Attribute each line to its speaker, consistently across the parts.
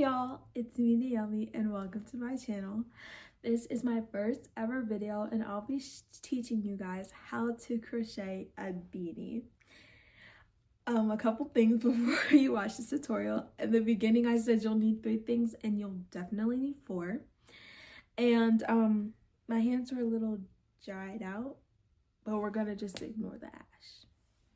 Speaker 1: y'all, it's me Naomi and welcome to my channel. This is my first ever video and I'll be teaching you guys how to crochet a beanie. A couple things before you watch this tutorial. In the beginning I said you'll need 3 things and you'll definitely need 4. And my hands were a little dried out, but we're gonna just ignore the ash.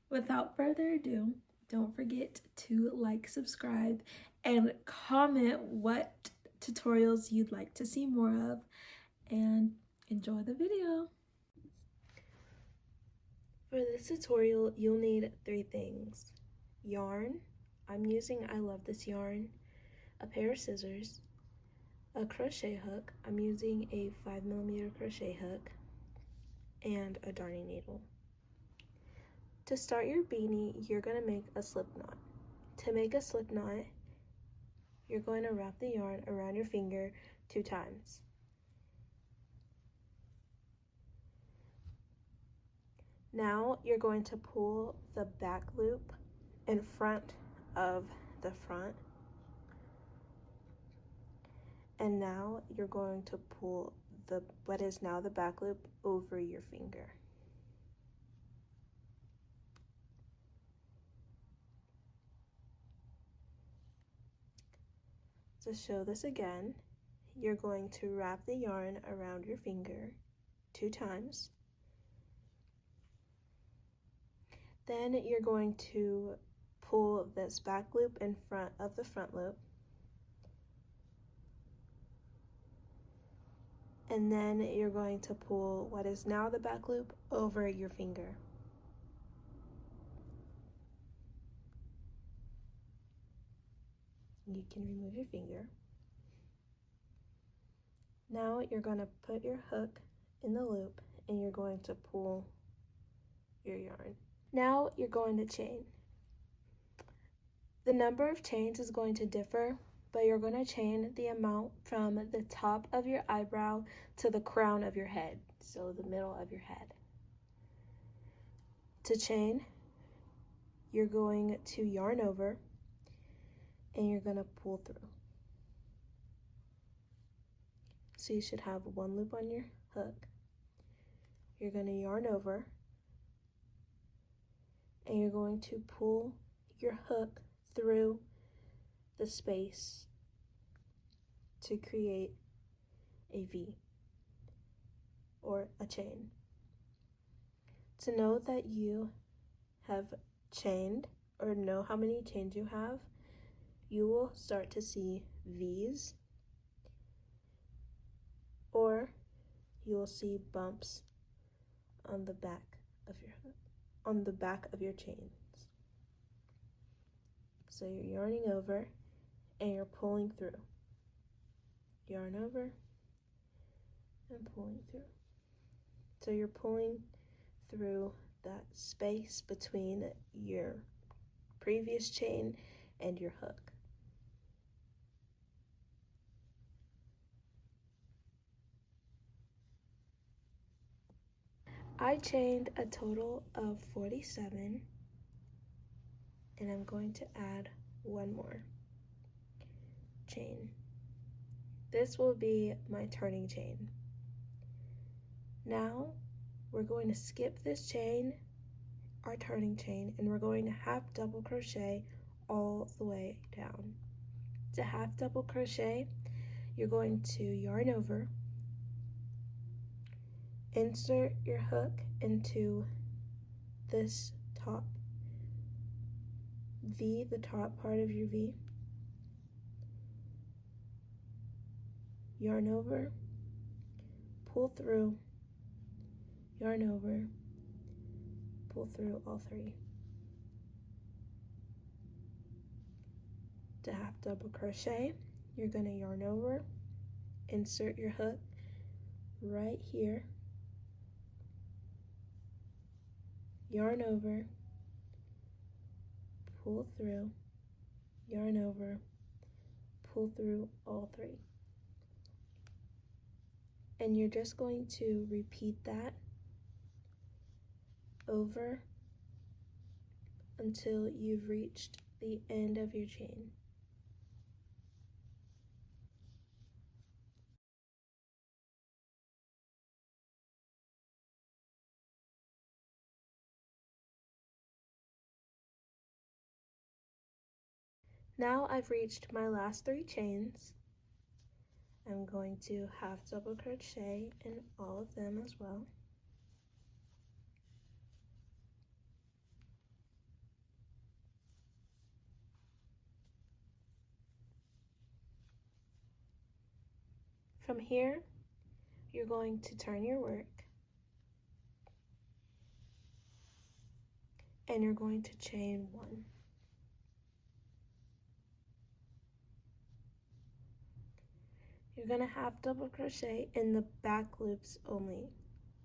Speaker 1: Without further ado, don't forget to like, subscribe, and comment what tutorials you'd like to see more of, and enjoy the video. For this tutorial, you'll need 3 things. Yarn, I'm using I Love This yarn, a pair of scissors, a crochet hook, I'm using a 5mm crochet hook, and a darning needle. To start your beanie, you're going to make a slip knot. To make a slip knot, you're going to wrap the yarn around your finger 2 times. Now you're going to pull the back loop in front of the front. And now you're going to pull what is now the back loop over your finger. To show this again, you're going to wrap the yarn around your finger 2 times. Then you're going to pull this back loop in front of the front loop. And then you're going to pull what is now the back loop over your finger. You can remove your finger. Now you're going to put your hook in the loop and you're going to pull your yarn. Now you're going to chain. The number of chains is going to differ, but you're going to chain the amount from the top of your eyebrow to the crown of your head, so the middle of your head. To chain, you're going to yarn over and you're going to pull through. So you should have 1 loop on your hook. You're going to yarn over and you're going to pull your hook through the space to create a V or a chain. To know that you have chained or know how many chains you have, you will start to see V's, or you will see bumps on the back of your hook, on the back of your chains. So you're yarning over and you're pulling through. Yarn over and pulling through. So you're pulling through that space between your previous chain and your hook. I chained a total of 47, and I'm going to add 1 more chain. This will be my turning chain. Now we're going to skip this chain, our turning chain, and we're going to half double crochet all the way down. To half double crochet, you're going to yarn over, insert your hook into this top V, the top part of your V, yarn over, pull through, yarn over, pull through all 3. To half double crochet, you're going to yarn over, insert your hook right here, yarn over, pull through, yarn over, pull through all 3. And you're just going to repeat that over until you've reached the end of your chain. Now I've reached my last 3 chains. I'm going to half double crochet in all of them as well. From here, you're going to turn your work and you're going to chain 1. You're going to half double crochet in the back loops only.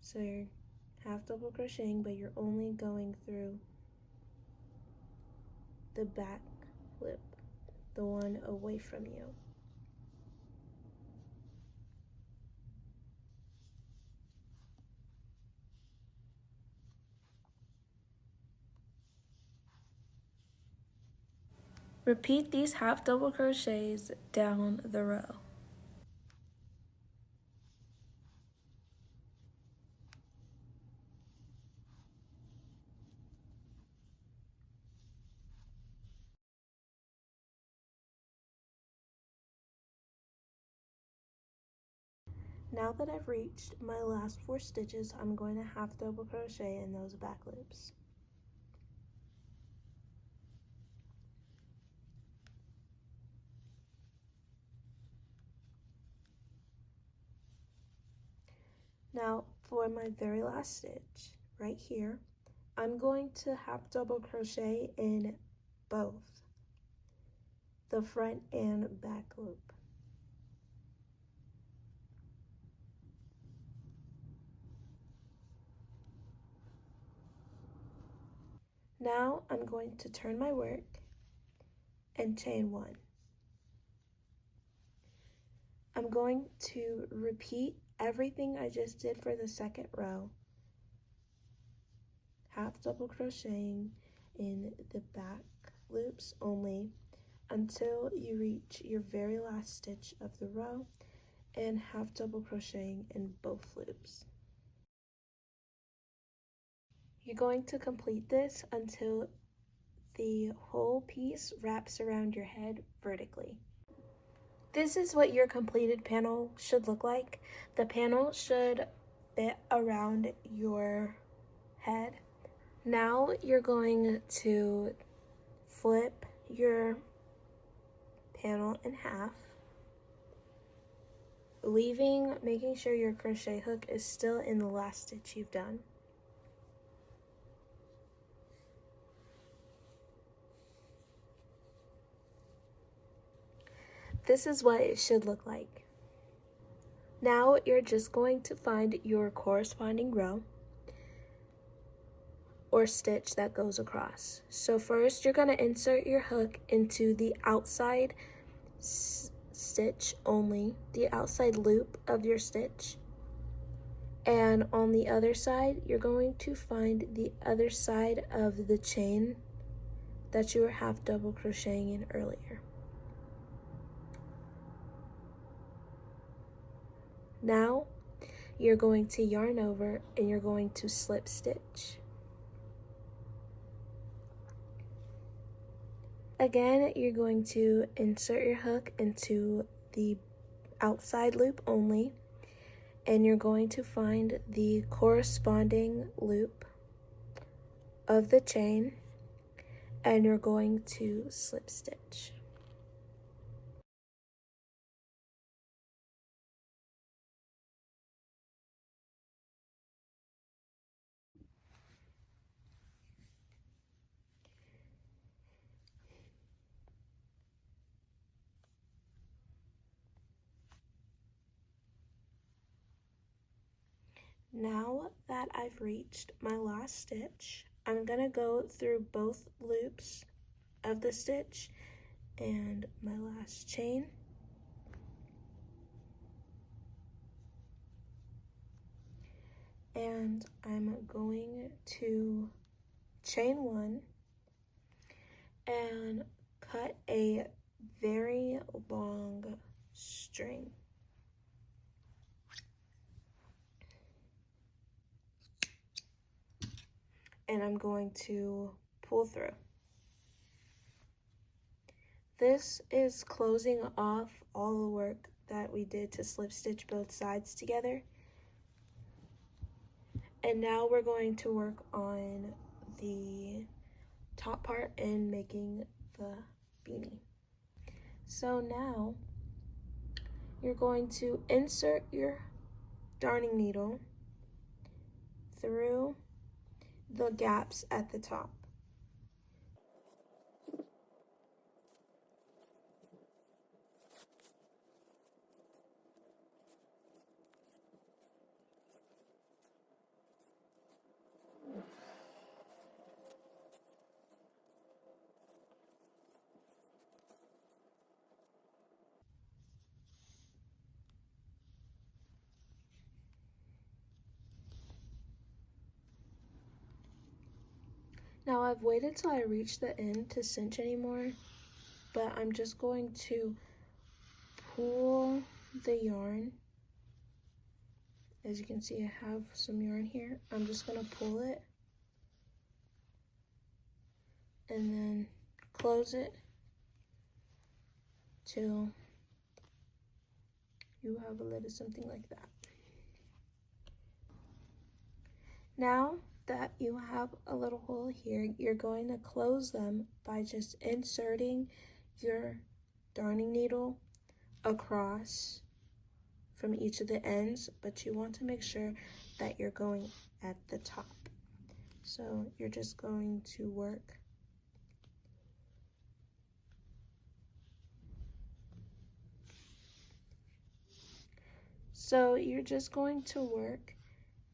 Speaker 1: So you're half double crocheting, but you're only going through the back loop, the one away from you. Repeat these half double crochets down the row. Now that I've reached my last 4 stitches, I'm going to half double crochet in those back loops. Now for my very last stitch, right here, I'm going to half double crochet in both the front and back loop. Now I'm going to turn my work and chain 1. I'm going to repeat everything I just did for the second row, half double crocheting in the back loops only until you reach your very last stitch of the row, and half double crocheting in both loops. You're going to complete this until the whole piece wraps around your head vertically. This is what your completed panel should look like. The panel should fit around your head. Now you're going to flip your panel in half, making sure your crochet hook is still in the last stitch you've done. This is what it should look like. Now you're just going to find your corresponding row or stitch that goes across. So first you're going to insert your hook into the outside stitch only, the outside loop of your stitch. And on the other side, you're going to find the other side of the chain that you were half double crocheting in earlier. Now you're going to yarn over and you're going to slip stitch. Again, you're going to insert your hook into the outside loop only, and you're going to find the corresponding loop of the chain, and you're going to slip stitch. Now that I've reached my last stitch, I'm gonna go through both loops of the stitch and my last chain. And I'm going to chain 1 and cut a very long string. And I'm going to pull through. this is closing off all the work that we did to slip stitch both sides together. And now we're going to work on the top part and making the beanie. So now you're going to insert your darning needle through the gaps at the top. Now I've waited till I reach the end to cinch anymore, but I'm just going to pull the yarn. As you can see, I have some yarn here. I'm just gonna pull it and then close it till you have a lid or something like that. Now that you have a little hole here, you're going to close them by just inserting your darning needle across from each of the ends, but you want to make sure that you're going at the top. So you're just going to work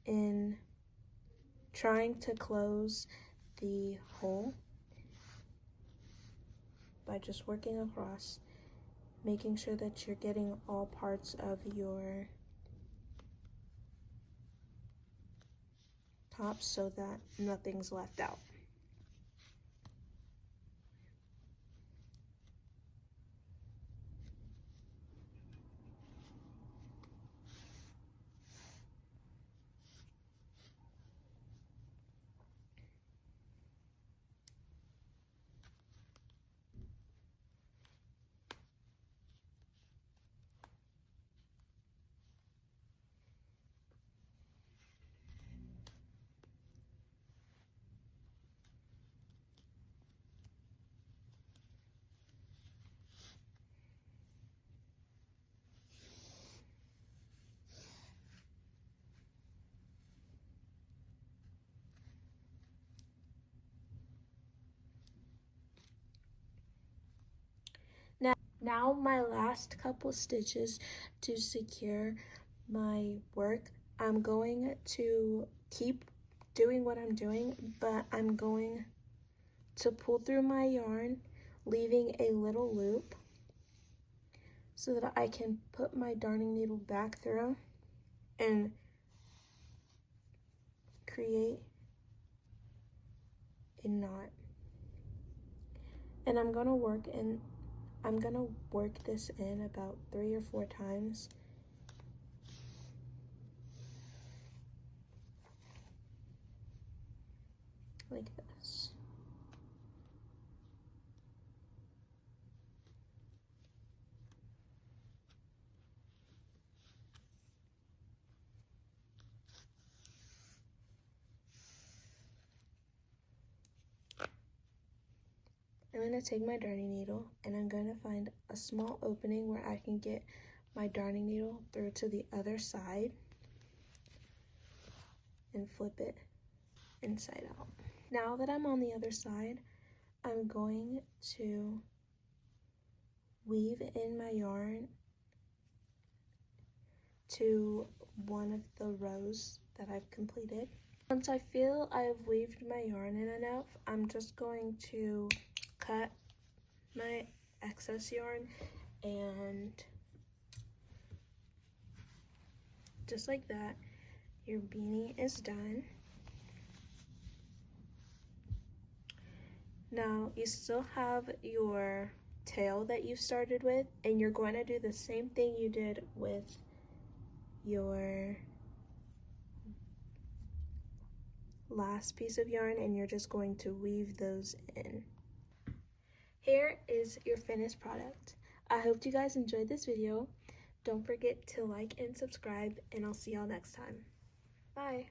Speaker 1: in trying to close the hole by just working across, making sure that you're getting all parts of your top so that nothing's left out. Now my last couple stitches to secure my work, I'm going to keep doing what I'm doing, but I'm going to pull through my yarn, leaving a little loop so that I can put my darning needle back through and create a knot. And I'm gonna work this in about 3 or 4 times. Like this. I'm going to take my darning needle and I'm going to find a small opening where I can get my darning needle through to the other side and flip it inside out. Now that I'm on the other side, I'm going to weave in my yarn to one of the rows that I've completed. Once I feel I've weaved my yarn in enough, I'm just going to cut my excess yarn, and just like that, your beanie is done. Now you still have your tail that you started with, and you're going to do the same thing you did with your last piece of yarn, and you're just going to weave those in. Here is your finished product. I hope you guys enjoyed this video. Don't forget to like and subscribe, and I'll see y'all next time. Bye.